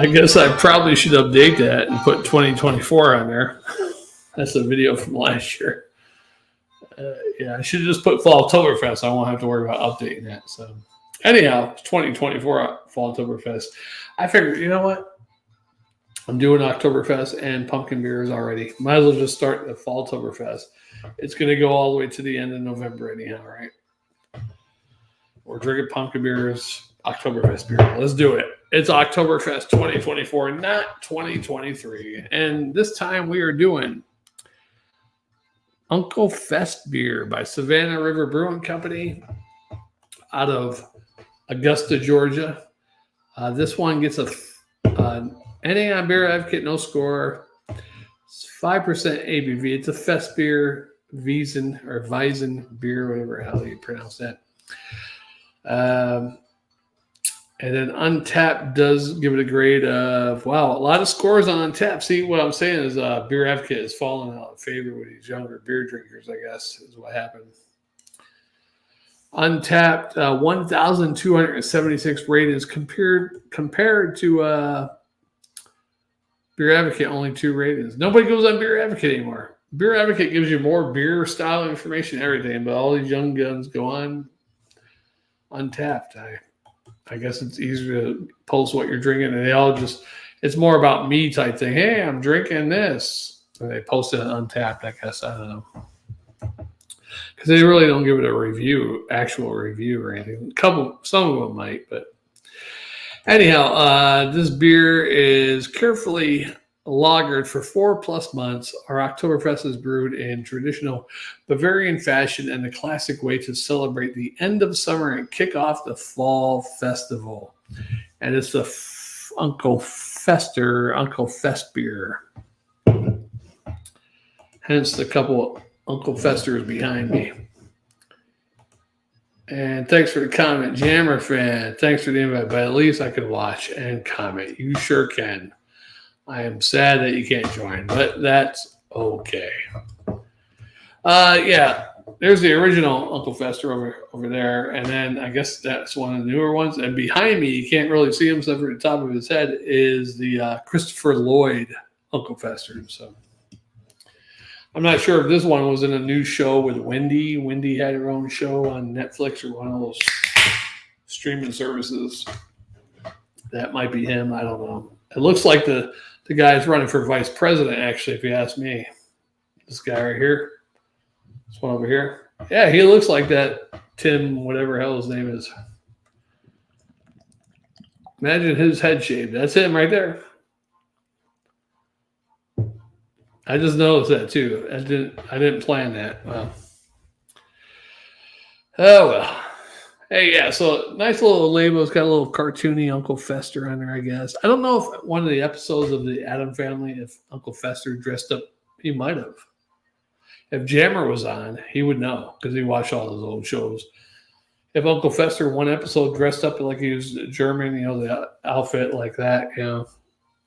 I guess I probably should update that and put 2024 on there. That's a video from last year. Yeah, I should have just put Falltoberfest. I won't have to worry about updating that. So, anyhow, 2024 Falltoberfest. I figured, you know what? I'm doing Oktoberfest and pumpkin beers already. Might as well just start the Falltoberfest. It's going to go all the way to the end of November, anyhow, right? We're drinking pumpkin beers, Oktoberfest beer. Let's do it. It's Oktoberfest 2024, not 2023. And this time we are doing Uncle Festbier by Savannah River Brewing Company out of Augusta, Georgia. This one gets a NA on Beer Advocate, no score. It's 5% ABV. It's a Festbier, Weizen beer, whatever the hell you pronounce that. And then Untapped does give it a grade of, wow, a lot of scores on Untapped. See, what I'm saying is Beer Advocate is falling out of favor with these younger beer drinkers, I guess, is what happened. Untapped, 1,276 ratings compared to Beer Advocate, only 2 ratings. Nobody goes on Beer Advocate anymore. Beer Advocate gives you more beer style information, everything, but all these young guns go on Untapped. I guess it's easier to post what you're drinking, and they all just, it's more about me type thing. Hey, I'm drinking this. And they post it on Untapped, I guess. I don't know. Because they really don't give it a review, actual review or anything. Some of them might, but anyhow, this beer is carefully lagered for 4+ months. Our Oktoberfest is brewed in traditional Bavarian fashion and the classic way to celebrate the end of summer and kick off the fall festival. And it's the Uncle Festbier. Hence the couple Uncle Festers behind me. And thanks for the comment, Jammer fan. Thanks for the invite, but at least I can watch and comment. You sure can. I am sad that you can't join, but that's okay. Yeah, there's the original Uncle Fester over there, and then I guess that's one of the newer ones. And behind me, you can't really see him except for the top of his head, is the Christopher Lloyd Uncle Fester. So I'm not sure if this one was in a new show with Wendy. Wendy had her own show on Netflix or one of those streaming services. That might be him. I don't know. It looks like the guy's running for vice president, actually, if you ask me. This guy right here. This one over here. Yeah, he looks like that Tim, whatever hell his name is. Imagine his head shaved. That's him right there. I just noticed that too. I didn't plan that. Well. Oh well. Hey, yeah, so nice little label. It's got a little cartoony Uncle Fester on there, I guess. I don't know if one of the episodes of the Addams Family, if Uncle Fester dressed up, he might have. If Jammer was on, he would know because he watched all those old shows. If Uncle Fester, one episode, dressed up like he was German, the outfit like that,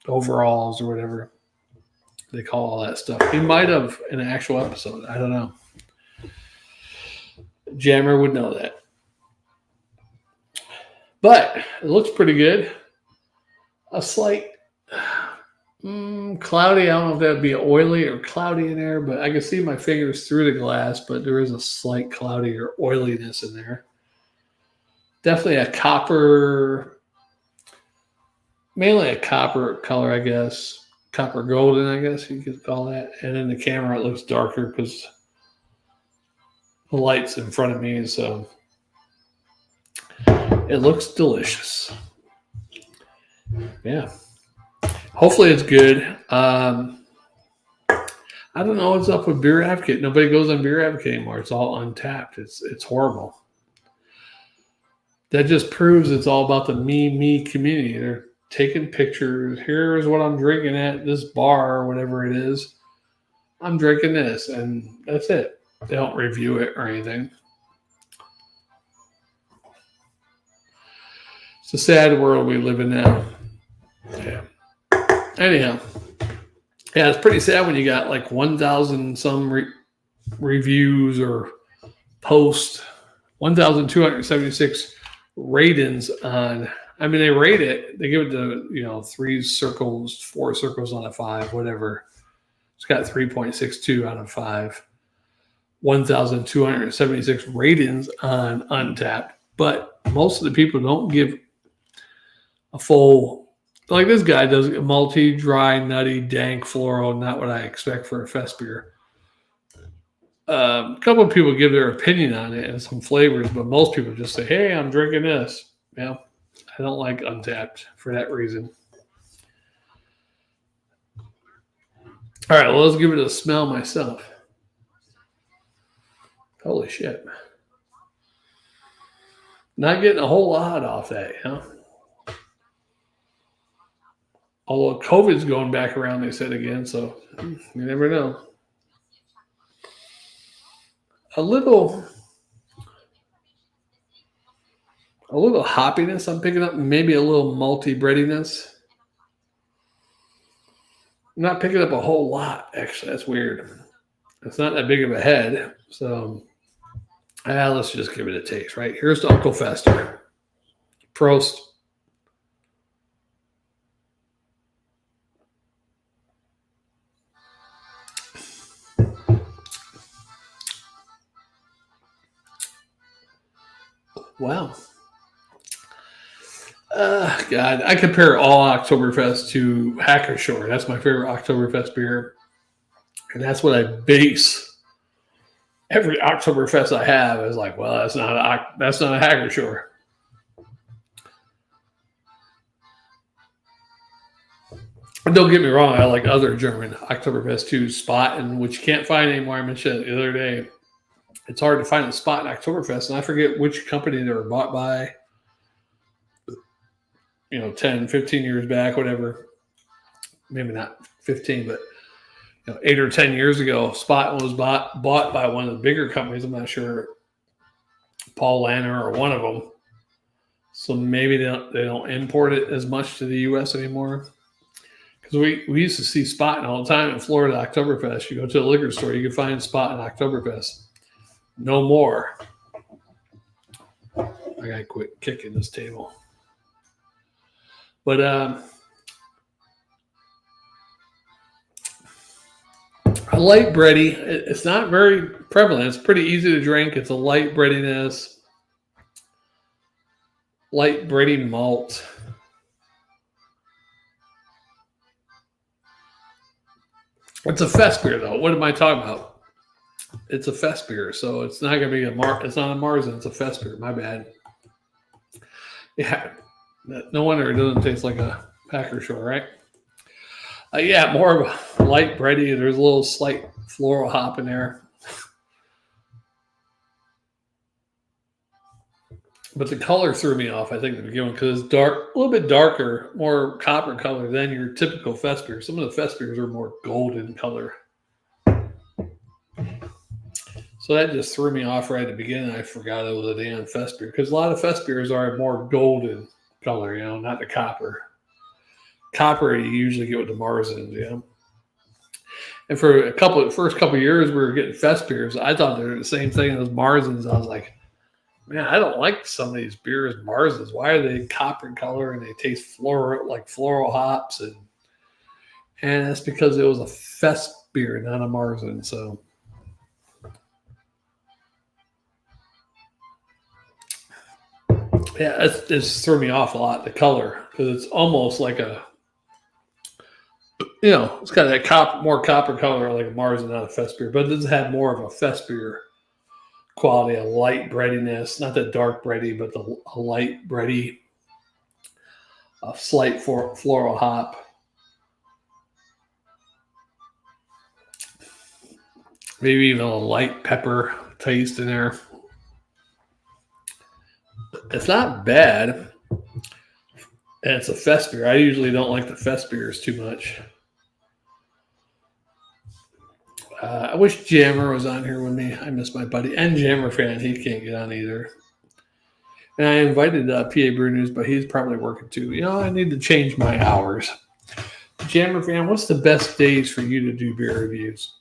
overalls or whatever they call all that stuff. He might have in an actual episode. I don't know. Jammer would know that. But it looks pretty good. A slight cloudy. I don't know if that would be oily or cloudy in there, but I can see my fingers through the glass, but there is a slight cloudy or oiliness in there. Definitely a copper, mainly a copper color, I guess. Copper golden, I guess you could call that. And in the camera, it looks darker because the light's in front of me, so it looks delicious. Yeah. Hopefully it's good. I don't know what's up with Beer Advocate. Nobody goes on Beer Advocate anymore. It's all Untapped. It's horrible. That just proves it's all about the me community. They're taking pictures. Here's what I'm drinking at this bar or whatever it is. I'm drinking this, and that's it. They don't review it or anything. It's a sad world we live in now. Yeah. Anyhow, yeah, it's pretty sad when you got like 1,000 some reviews or posts, 1,276 ratings on I mean, they rate it. They give it the 3 circles, 4 circles on a 5, whatever. It's got 3.62 out of 5. 1,276 ratings on Untapped, but most of the people don't give a full. Like this guy does malty, dry, nutty, dank, floral. Not what I expect for a fest beer. A couple of people give their opinion on it and some flavors, but most people just say, "Hey, I'm drinking this." Yeah, I don't like Untapped for that reason. All right, well, let's give it a smell myself. Holy shit. Not getting a whole lot off that, Although COVID's going back around, they said again, so you never know. A little hoppiness I'm picking up, maybe a little malty breadiness. I'm not picking up a whole lot, actually. That's weird. It's not that big of a head, so let's just give it a taste, right? Here's the Uncle Festbier. Prost. Wow. God, I compare all Oktoberfest to Hackershore. That's my favorite Oktoberfest beer. And that's what I base every Oktoberfest I have is like, well, that's not a Hackershore. Don't get me wrong, I like other German Oktoberfest too, Spaten, which you can't find anymore. I mentioned it the other day. It's hard to find a spot in Oktoberfest, and I forget which company they were bought by, 10, 15 years back, whatever. Maybe not 15, but 8 or 10 years ago, Spaten was bought by one of the bigger companies. I'm not sure, Paul Lanner or one of them. So maybe they don't import it as much to the U.S. anymore. Because we used to see Spaten all the time in Florida Oktoberfest. You go to a liquor store, you can find Spaten Oktoberfest. No more. I gotta quit kicking this table. But a light bready. It's not very prevalent. It's pretty easy to drink. It's a light breadiness, light bready malt. It's a fest beer, though. What am I talking about? It's a fest beer, so it's not going to be it's not a Marzen. It's a fest beer. My bad. Yeah, no wonder it doesn't taste like a Hackershore, right? Yeah, more of a light bready. There's a little slight floral hop in there. But the color threw me off, I think, at the beginning because it's dark, a little bit darker, more copper color than your typical fest beer. Some of the fest beers are more golden color. So that just threw me off right at the beginning. I forgot it was a damn fest beer because a lot of fest beers are more golden color, not the copper. Copper you usually get with the Marzens, And for first couple of years we were getting fest beers. I thought they were the same thing as Marzens. I was like, man, I don't like some of these beers, Marzens. Why are they copper color and they taste floral hops? And that's because it was a fest beer, not a Marzen. So, yeah, it just threw me off a lot, the color, because it's almost like it's got that more copper color like a Marzen, not a fest beer, but it does have more of a fest beer quality, a light breadiness, not the dark bready, but a light bready, a slight floral hop. Maybe even a light pepper taste in there. It's not bad. And it's a fest beer. I usually don't like the fest beers too much. I wish Jammer was on here with me. I miss my buddy. And Jammer fan, he can't get on either. And I invited PA Brew News, but he's probably working too. I need to change my hours. Jammer fan, what's the best days for you to do beer reviews?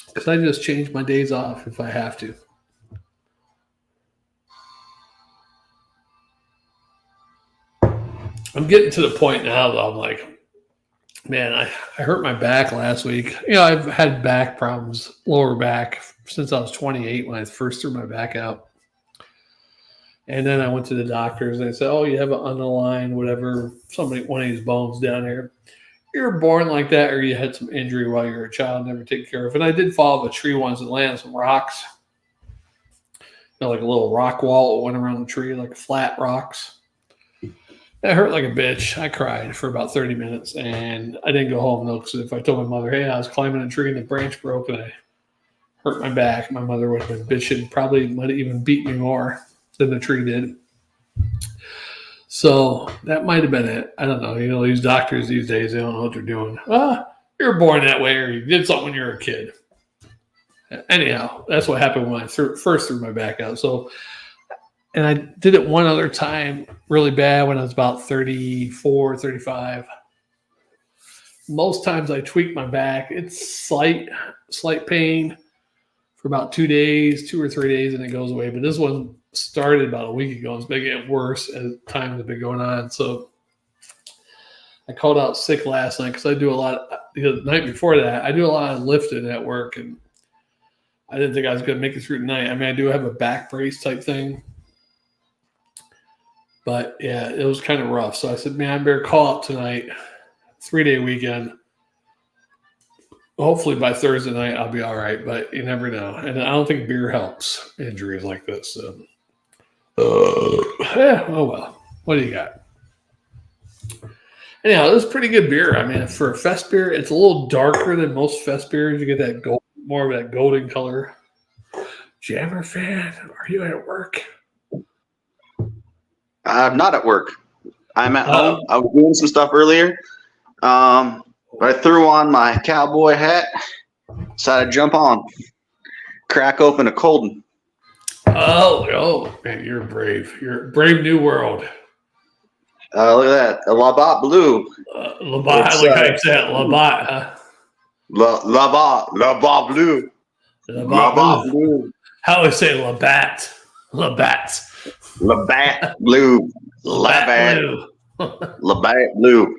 Because I just change my days off if I have to. I'm getting to the point now that I'm like, man, I hurt my back last week. I've had back problems, lower back, since I was 28 when I first threw my back out. And then I went to the doctors and they said, oh, you have an unaligned, whatever, one of these bones down here. You were born like that, or you had some injury while you were a child, never taken care of. And I did fall off a tree once and landed some rocks. Like a little rock wall that went around the tree, like flat rocks. That hurt like a bitch. I cried for about 30 minutes, and I didn't go home, though, because if I told my mother, hey, I was climbing a tree and the branch broke and I hurt my back, my mother would have been bitching, probably might have even beat me more than the tree did. So that might have been it. I don't know. These doctors these days, they don't know what they're doing. You're born that way, or you did something when you were a kid. Anyhow, that's what happened when I first threw my back out. So, and I did it one other time really bad when I was about 34, 35. Most times I tweak my back. It's slight pain for about 2 or 3 days, and it goes away. But this one started about a week ago. It's been getting worse as time has been going on. So I called out sick last night because I do a lot. The night before that, I do a lot of lifting at work, and I didn't think I was going to make it through the night. I mean, I do have a back brace type thing. But, yeah, it was kind of rough. So I said, man, I better call out tonight. 3-day weekend. Hopefully by Thursday night I'll be all right, but you never know. And I don't think beer helps injuries like this. So. Yeah, oh well. What do you got? Anyhow, this is pretty good beer. I mean, for a Festbier, it's a little darker than most Festbiers. You get that gold, more of that golden color. Jammer fan, are you at work? I'm not at work. I'm at home. I was doing some stuff earlier. But I threw on my cowboy hat, decided to jump on, crack open a cold one. Oh, man, you're brave. You're brave new world. Look at that. A Labatt Blue. Labatt, I like how you say it. Labatt, huh? Labatt Blue. Labatt Blue. How do I say Labatt? Labatt Blue. Labatt Blue. Labatt Blue.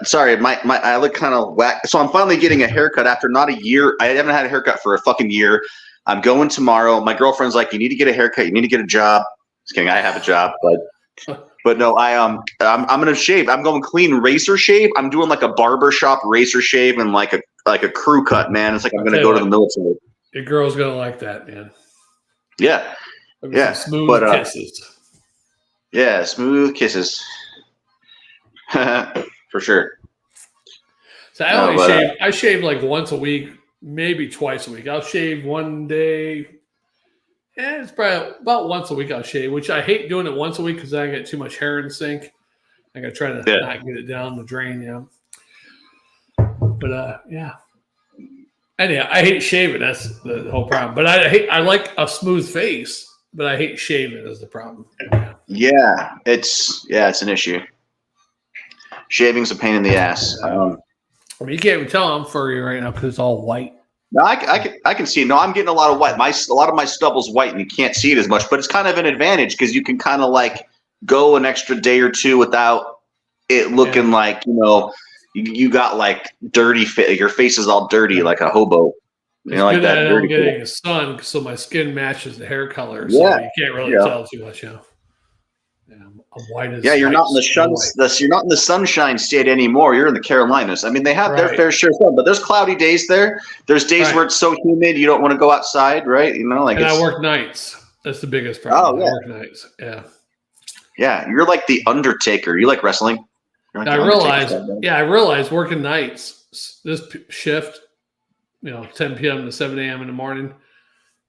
Sorry, I look kind of whack. So I'm finally getting a haircut after not a year. I haven't had a haircut for a fucking year. I'm going tomorrow. My girlfriend's like, you need to get a haircut. You need to get a job. Just kidding. I have a job, but no, I'm gonna shave. I'm going clean razor shave. I'm doing like a barber shop razor shave and like a crew cut, man. It's like I'm gonna go to the military. Your girl's gonna like that, man. Yeah. Yeah. Smooth kisses. Yeah, smooth kisses. For sure. So I shave like once a week, maybe twice a week. I'll shave one day. And it's probably about once a week I'll shave, which I hate doing it once a week because I get too much hair in the sink. I gotta try to not get it down the drain, But yeah. Anyhow, I hate shaving. That's the whole problem. But I like a smooth face, but I hate shaving is the problem. Yeah, it's an issue. Shaving's a pain in the ass. I mean, you can't even tell I'm furry right now because it's all white. No, I can see it. No, I'm getting a lot of white. A lot of my stubble's white, and you can't see it as much. But it's kind of an advantage because you can kind of like go an extra day or two without it looking like you got like dirty. Your face is all dirty like a hobo. Like that. I'm getting a sun, so my skin matches the hair color, so you can't really tell too much. I'm white as you're not in the you're not in the sunshine state anymore. You're in the Carolinas. I mean, they have their fair share of sun, but there's cloudy days there. There's days where it's so humid you don't want to go outside, right? I work nights. That's the biggest problem. I work nights. Yeah. Yeah, you're like the Undertaker. You like wrestling? Like I realized working nights, this shift, 10 p.m. to 7 a.m. in the morning.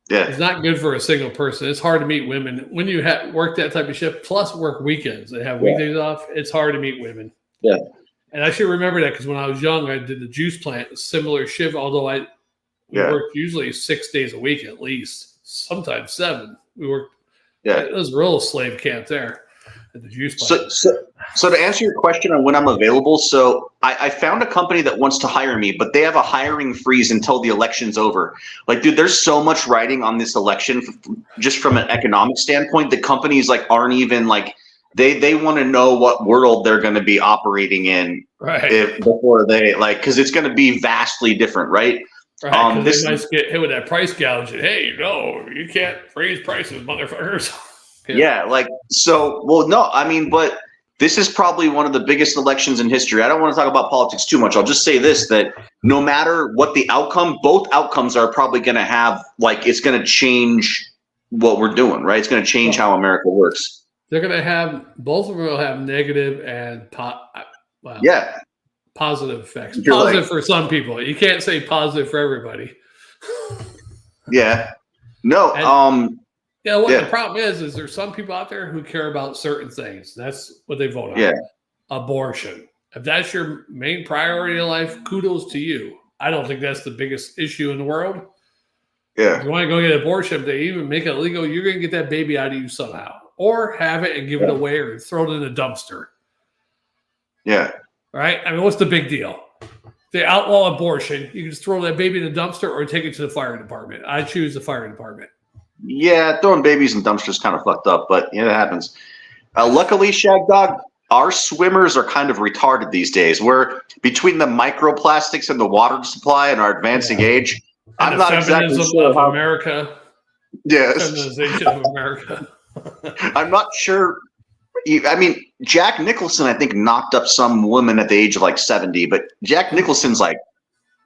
Yeah, it's not good for a single person. It's hard to meet women when you work that type of shift. Plus, work weekends and have weekdays off. It's hard to meet women. Yeah, and I should remember that because when I was young, I did the juice plant, a similar shift. Although we worked usually 6 days a week at least, sometimes 7. We worked. Yeah, it was a real slave camp there at the juice plant. So to answer your question on when I'm available, so I found a company that wants to hire me, but they have a hiring freeze until the election's over. Like, dude, there's so much riding on this election just from an economic standpoint. The companies aren't even they want to know what world they're going to be operating in before they because it's going to be vastly different, right? Right, because they might get hit with that price gouging. Hey, no, you can't raise prices, motherfuckers. But this is probably one of the biggest elections in history. I don't want to talk about politics too much. I'll just say this, that no matter what the outcome, both outcomes are probably going to have, it's going to change what we're doing, right? It's going to change how America works. They're going to have, both of them will have negative and positive effects. Positive for some people. You can't say positive for everybody. Yeah. No. The problem is there's some people out there who care about certain things. That's what they vote on. Yeah. Abortion. If that's your main priority in life, kudos to you. I don't think that's the biggest issue in the world. Yeah. If you want to go get an abortion, if they even make it illegal, you're going to get that baby out of you somehow. Or have it and give it away or throw it in a dumpster. Yeah. Right? I mean, what's the big deal? They outlaw abortion. You can just throw that baby in a dumpster or take it to the fire department. I choose the fire department. Yeah, throwing babies in dumpsters kind of fucked up, but it happens. Luckily, Shagdog, our swimmers are kind of retarded these days. We're between the microplastics and the water supply and our advancing age. And I'm not exactly sure how America. Yes. Feminization of America. I'm not sure. I mean, Jack Nicholson, I think, knocked up some woman at the age of 70, but Jack Nicholson's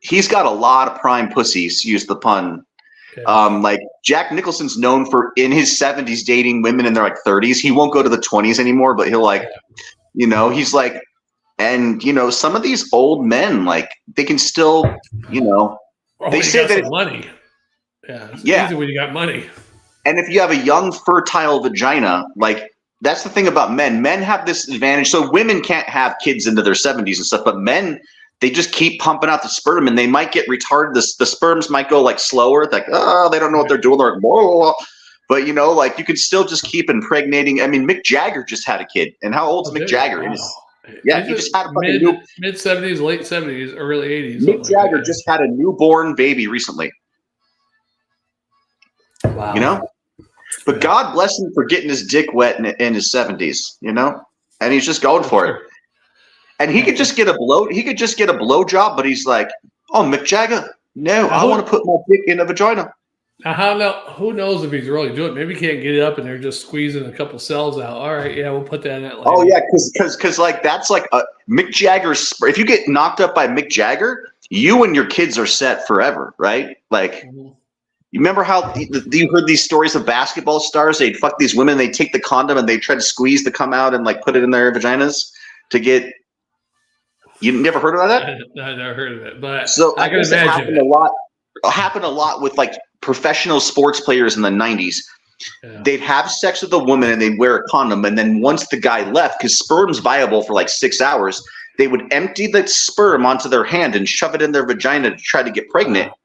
he's got a lot of prime pussies, use the pun. Okay. Jack Nicholson's known for in his 70s dating women in their 30s. He won't go to the 20s anymore, but he'll he's and some of these old men they can still they say that money. Yeah, it's easy when you got money. And if you have a young fertile vagina, that's the thing about men. Men have this advantage. So women can't have kids into their 70s and stuff, but men, they just keep pumping out the sperm and they might get retarded. The sperms might go slower. They don't know what they're doing. They're blah, blah, blah. But you can still just keep impregnating. I mean, Mick Jagger just had a kid. And how old is Mick Jagger? Wow. He just had a mid 70s, late 70s, early 80s. Mick Jagger just had a newborn baby recently. Wow. But God bless him for getting his dick wet in his 70s, and he's just going for it. And he could just get a blow job, but he's like, oh, Mick Jagger, no, I want to put my dick in a vagina. Now, who knows if he's really doing it? Maybe he can't get it up and they're just squeezing a couple cells out. All right, yeah, we'll put that in that later. Oh, yeah, because that's Mick Jagger's. If you get knocked up by Mick Jagger, you and your kids are set forever, right? You remember how you heard these stories of basketball stars? They'd fuck these women, they'd take the condom and they'd try to squeeze to come out and put it in their vaginas to get. You never heard about that? I never heard of it, but so I can imagine it happened a lot with professional sports players in the 90s. Yeah. They'd have sex with a woman and they'd wear a condom, and then once the guy left, because sperm's viable for 6 hours, they would empty the sperm onto their hand and shove it in their vagina to try to get pregnant. Wow.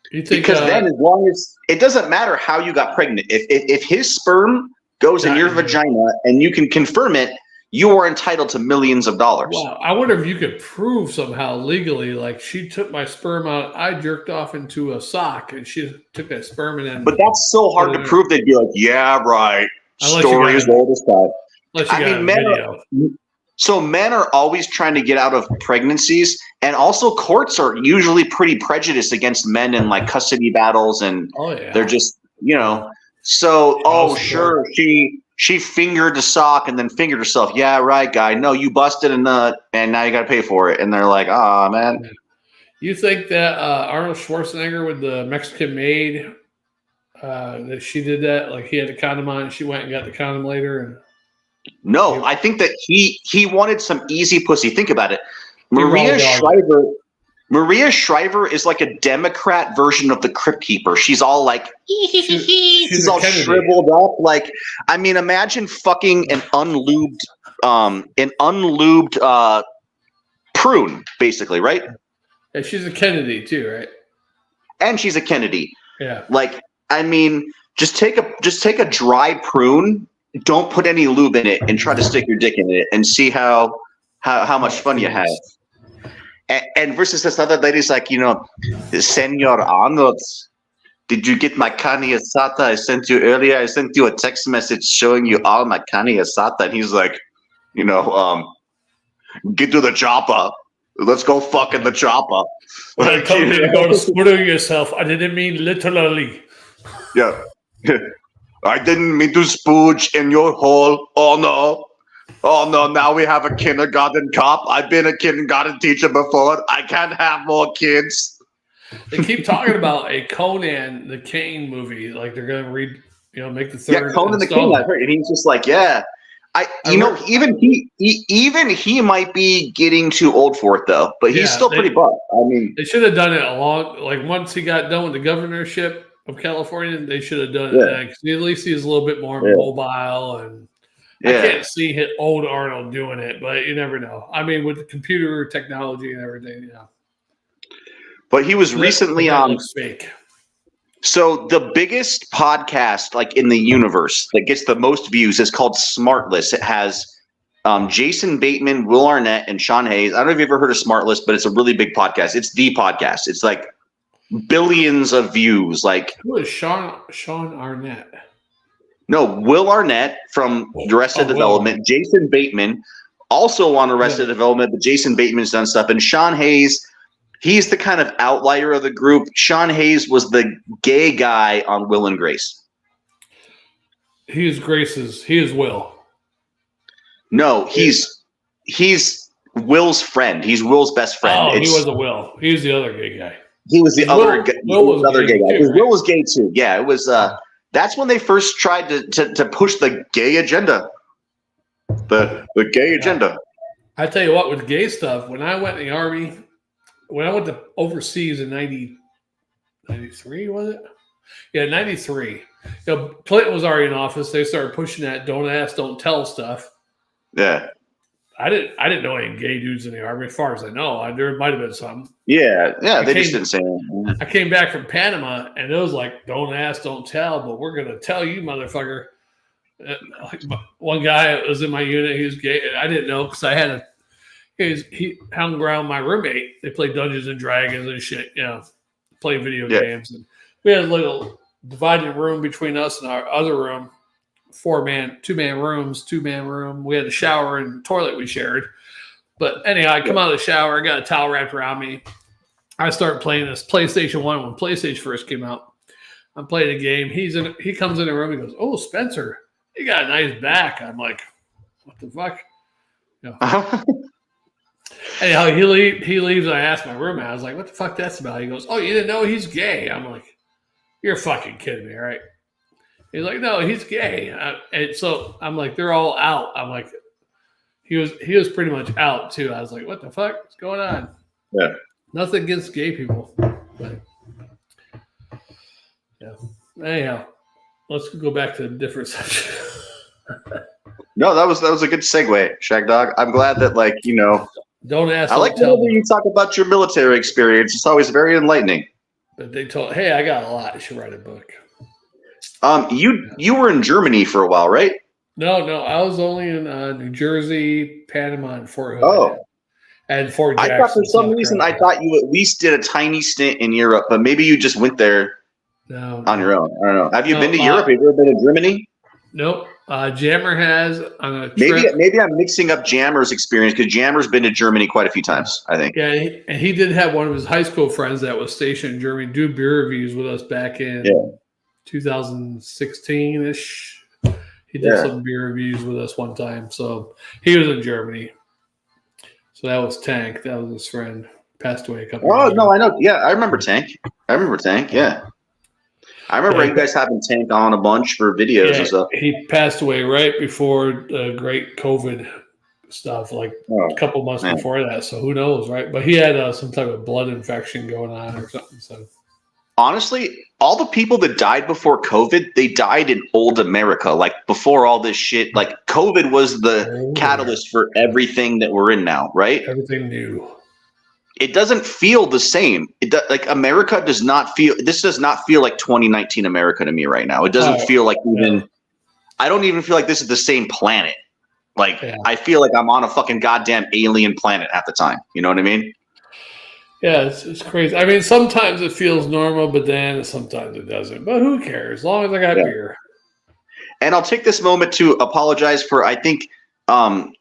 Because then, as long as it doesn't matter how you got pregnant, if his sperm goes in your vagina and you can confirm it, you are entitled to millions of dollars. Wow. I wonder if you could prove somehow legally, she took my sperm out, I jerked off into a sock, and she took that sperm and then. But that's so hard to prove. They'd be like, yeah, right. Story is old as that. So men are always trying to get out of pregnancies, and also courts are usually pretty prejudiced against men in custody battles, and they're just So sure, she fingered the sock and then fingered herself. Yeah, right, guy. No, you busted a nut, and now you got to pay for it. And they're like, oh man. You think that Arnold Schwarzenegger with the Mexican maid that she did that? He had a condom on, and she went and got the condom later, and. No, I think that he wanted some easy pussy. Think about it. Maria Shriver is like a Democrat version of the Crypt Keeper. She's all she's all shriveled up. Imagine fucking an unlubed prune, basically, right? Yeah, she's a Kennedy too, right? And she's a Kennedy. Yeah. Just take a dry prune. Don't put any lube in it and try to stick your dick in it and see how much fun you have. And versus this other lady's Senor Arnold, did you get my carne asada I sent you earlier? I sent you a text message showing you all my carne asada. And he's like, get to the chopper. Let's go fuck in the chopper. When I told you to go to screw yourself, I didn't mean literally. Yeah. I didn't mean to spooge in your hole. Oh no, now we have a kindergarten cop. I've been a kindergarten teacher before. I can't have more kids. They keep talking about a Conan the Kane movie. Like they're going to make the third. Yeah, Conan the King, I heard. And he's just like, yeah. Even he might be getting too old for it though, but he's still pretty buff. I mean, they should have done it once he got done with the governorship of California, they should have done it because at least he's a little bit more mobile, and I can't see old Arnold doing it, but you never know. I mean, with the computer technology and everything, But he was recently on. Looks fake. So the biggest podcast like in the universe that gets the most views is called Smartless. It has Jason Bateman, Will Arnett, and Sean Hayes. I don't know if you've ever heard of Smartless, but it's a really big podcast. It's the podcast. It's like billions of views. Like, who is Sean Arnett? No, Will Arnett from Arrested Development. Jason Bateman, also on Arrested Development, but Jason Bateman's done stuff. And Sean Hayes, he's the kind of outlier of the group. Sean Hayes was the gay guy on Will and Grace. He is Will. No, he's Will's friend. He's Will's best friend. Oh, he was a Will. He was the other gay guy. He was the other gay guy. Too, right? Will was gay too. Yeah, it was. That's when they first tried to push the gay agenda. The gay agenda. I tell you what, with gay stuff, when I went in the Army, when I went to overseas in 93, was it? Yeah, 93. Clinton was already in office. They started pushing that "don't ask, don't tell" stuff. Yeah. I didn't know any gay dudes in the Army, as far as I know. There might have been some. Yeah, they just didn't say anything. I came back from Panama, and it was like, "Don't ask, don't tell," but we're gonna tell you, motherfucker. One guy was in my unit. He was gay. I didn't know because I had he hung around my roommate. They played Dungeons and Dragons and shit. Play video games, and we had a little divided room between us and our other room. 2-man rooms, 2-man room. We had a shower and toilet we shared. But anyhow, I come out of the shower, I got a towel wrapped around me. I start playing this PlayStation 1 when PlayStation first came out. I'm playing a game. He comes in the room, he goes, "Oh, Spencer, you got a nice back." I'm like, what the fuck? Anyhow, he leaves and I asked my roommate, I was like, what the fuck that's about? He goes, "Oh, you didn't know he's gay?" I'm like, you're fucking kidding me, right? He's like, "No, he's gay." And so I'm like, they're all out. I'm like, he was pretty much out too. I was like, what the fuck? What's going on? Yeah. Nothing against gay people. But yeah. Anyhow, let's go back to a different subject. No, that was a good segue, Shagdog. I'm glad that don't ask. I like whenever you talk about your military experience. It's always very enlightening. But they told, hey, I got a lot. You should write a book. You were in Germany for a while, right? No, I was only in New Jersey, Panama, and Fort Hood. Oh, and Fort Jackson. I thought for some reason I thought you at least did a tiny stint in Europe, but maybe you just went there on your own. I don't know. Have you been to Europe? Have you ever been to Germany? Nope. Jammer has on a trip. Maybe I'm mixing up Jammer's experience because Jammer's been to Germany quite a few times, I think. Yeah, and he did have one of his high school friends that was stationed in Germany do beer reviews with us back in 2016-ish. He did some beer reviews with us one time. So he was in Germany. So that was Tank. That was his friend. Passed away a couple years ago. No, I know. Yeah, I remember Tank. Yeah. I remember you guys having Tank on a bunch for videos and stuff. He passed away right before the great COVID stuff, like a couple months before that. So who knows, right? But he had some type of blood infection going on or something. So honestly, all the people that died before COVID, they died in old America, like before all this shit. Like COVID was the catalyst for everything that we're in now, right? Everything new. It doesn't feel the same. America does not feel. This does not feel like 2019 America to me right now. It doesn't feel like even. I don't even feel like this is the same planet. Like I feel like I'm on a fucking goddamn alien planet at the time. You know what I mean? Yeah, it's crazy. I mean, sometimes it feels normal, but then sometimes it doesn't. But who cares? As long as I got Yeah. beer. And I'll take this moment to apologize for, I think, and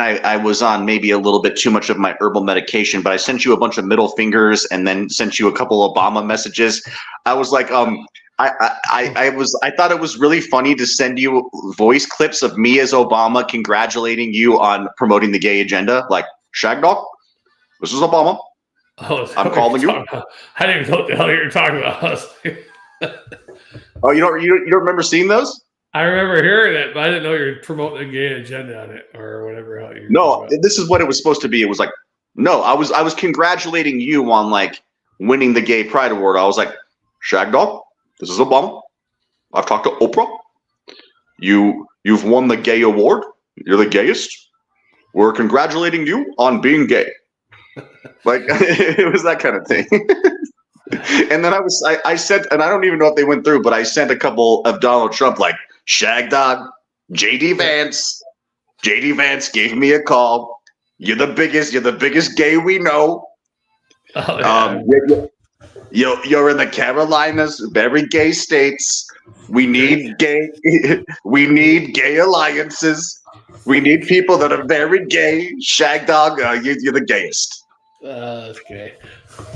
I was on maybe a little bit too much of my herbal medication, but I sent you a bunch of middle fingers and then sent you a couple Obama messages. I was like, I thought it was really funny to send you voice clips of me as Obama congratulating you on promoting the gay agenda. Like, Shagdog, this is Obama. Oh, I'm calling you. I didn't even know what the hell you were talking about. Oh, you don't remember seeing those? I remember hearing it, but I didn't know you were promoting a gay agenda on it or whatever. How you No, this is what it was supposed to be. It was like, no, I was congratulating you on like winning the Gay Pride Award. I was like, Shagdog, this is Obama. I've talked to Oprah. You've won the gay award. You're the gayest. We're congratulating you on being gay. Like it was that kind of thing. And then I sent, and I don't even know if they went through, but I sent a couple of Donald Trump, like Shagdog, JD Vance. JD Vance gave me a call. You're the biggest gay we know. Oh, yeah. You're in the Carolinas, very gay states. We need gay alliances. We need people that are very gay. Shagdog, you're the gayest. That's gay.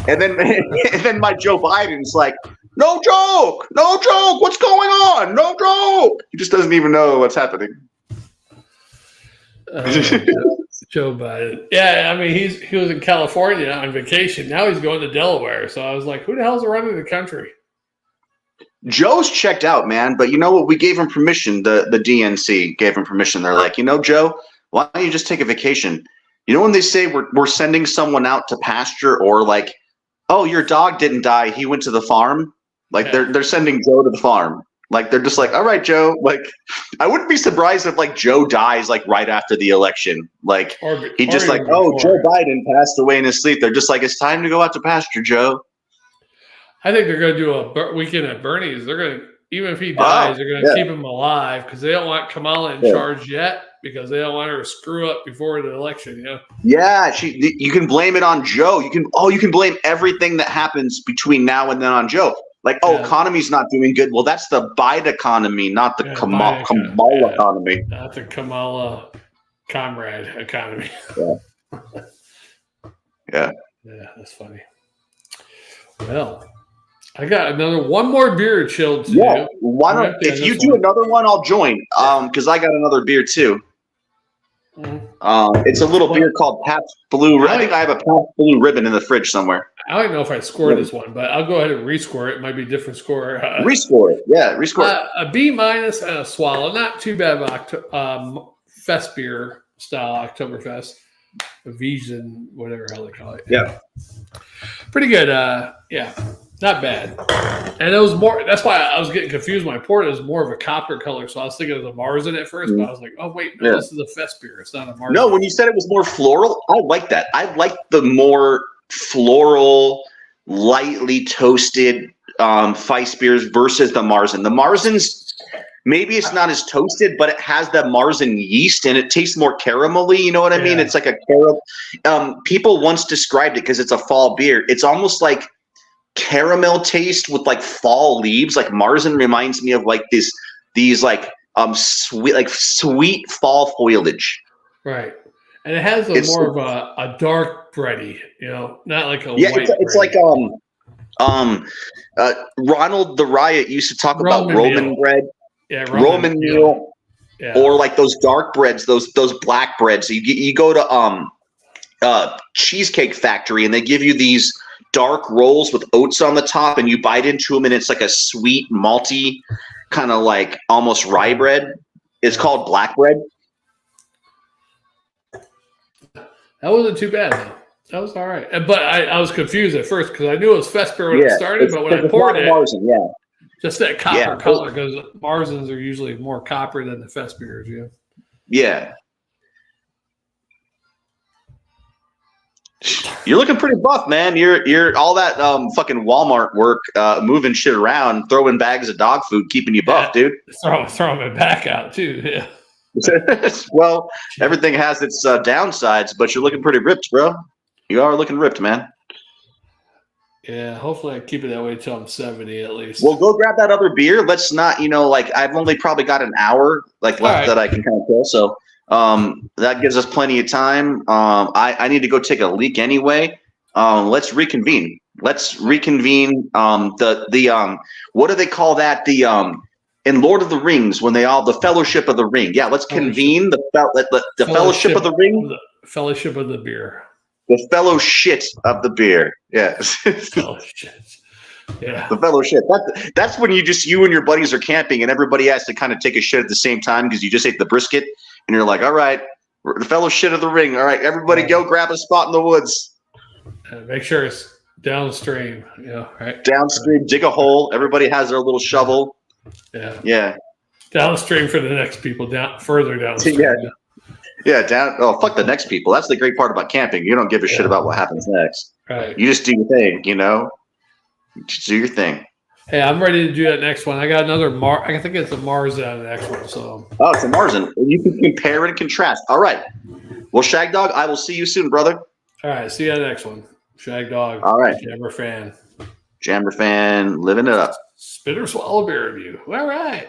And then my Joe Biden's like, no joke, what's going on? No joke. He just doesn't even know what's happening. Joe Biden. Yeah, I mean he was in California on vacation. Now he's going to Delaware. So I was like, who the hell's running the country? Joe's checked out, man. But you know what? We gave him permission. The DNC gave him permission. They're like, Joe, why don't you just take a vacation? You know when they say we're sending someone out to pasture, or like, oh, your dog didn't die, he went to the farm. Like they're sending Joe to the farm. Like they're just like, all right, Joe. Like I wouldn't be surprised if like Joe dies like right after the election. Like he just like, oh, Joe Biden passed away in his sleep. They're just like, it's time to go out to pasture, Joe. I think they're going to do a weekend at Bernie's. They're going to, even if he dies, they're going to keep him alive because they don't want Kamala in charge yet because they don't want her to screw up before the election. Yeah, you can blame it on Joe. You can blame everything that happens between now and then on Joe. Like, economy's not doing good. Well, that's the Biden economy, not the Kamala economy. Not the Kamala comrade economy. Yeah. Yeah, that's funny. Well, I got one more beer chilled to do. Why don't, if you do another one, I'll join. Because I got another beer too. It's a little beer called Pabst Blue. I think I have a Pabst Blue Ribbon in the fridge somewhere. I don't know if I scored this one, but I'll go ahead and rescore it. It might be a different score. Rescore it. Yeah, rescore it. A B- and a swallow. Not too bad of Festbier style Oktoberfest. A Vision, whatever the hell they call it. Yeah. Pretty good. Yeah. Not bad. And it was more, that's why I was getting confused when I poured it. It was more of a copper color. So I was thinking it was a Marzen at first, but I was like, oh, wait, no, this is a Festbier. It's not a Marzen. No, when you said it was more floral, I like that. I like the more floral, lightly toasted Festbiers versus the Marzen. The Marzen's, maybe it's not as toasted, but it has that Marzen yeast and it tastes more caramelly. You know what I mean? It's like a caramel. People once described it because it's a fall beer. It's almost like caramel taste with like fall leaves. Like Marzen reminds me of like these like sweet fall foliage. Right. And it has more of a dark bready, not like a white it's bready. Like Ronald the Riot used to talk about Roman bread. Yeah, Roman meal. Yeah. Or like those dark breads, those black breads. You go to Cheesecake Factory and they give you these dark rolls with oats on the top and you bite into them and it's like a sweet malty kind of like almost rye bread. It's called black bread. That wasn't too bad though. That was all right. But I was confused at first because I knew it was Festbier when it started, but when I poured it, Marzen, just that copper color because Marzens are usually more copper than the Festbiers. Yeah. You're looking pretty buff, man. You're all that fucking Walmart work, moving shit around, throwing bags of dog food, keeping you buff, dude. Throwing my back out too. Yeah. Well, everything has its downsides, but you're looking pretty ripped, bro. You are looking ripped, man. Yeah, hopefully I keep it that way till I'm 70 at least. Well, go grab that other beer. Let's not, like I've only probably got an hour left All right. that I can kind of kill. So that gives us plenty of time. I need to go take a leak anyway. Let's reconvene. What do they call that? In Lord of the Rings when the Fellowship of the Ring. Yeah, let's convene the Fellowship of the Ring. Fellowship of the beer. The fellowship of the beer. Yes. Fellowship. Yeah. The fellowship. That's when you and your buddies are camping and everybody has to kind of take a shit at the same time because you just ate the brisket and you're like, all right, the Fellowship of the Ring. All right, everybody go grab a spot in the woods. Make sure it's downstream. Right. Downstream, dig a hole. Everybody has their little shovel. Yeah. Yeah. Downstream for the next people. Further downstream. Yeah. Yeah, down. Oh, fuck the next people. That's the great part about camping. You don't give a shit about what happens next. Right. You just do your thing, Just do your thing. Hey, I'm ready to do that next one. I got another I think it's a Marzen next one. So. Oh, it's a Marzen. You can compare and contrast. All right. Well, Shagdog, I will see you soon, brother. All right. See you on the next one. Shagdog. All right. Jammer fan. Jammer fan, living it up. Spitter Swallow Beer Review. All right.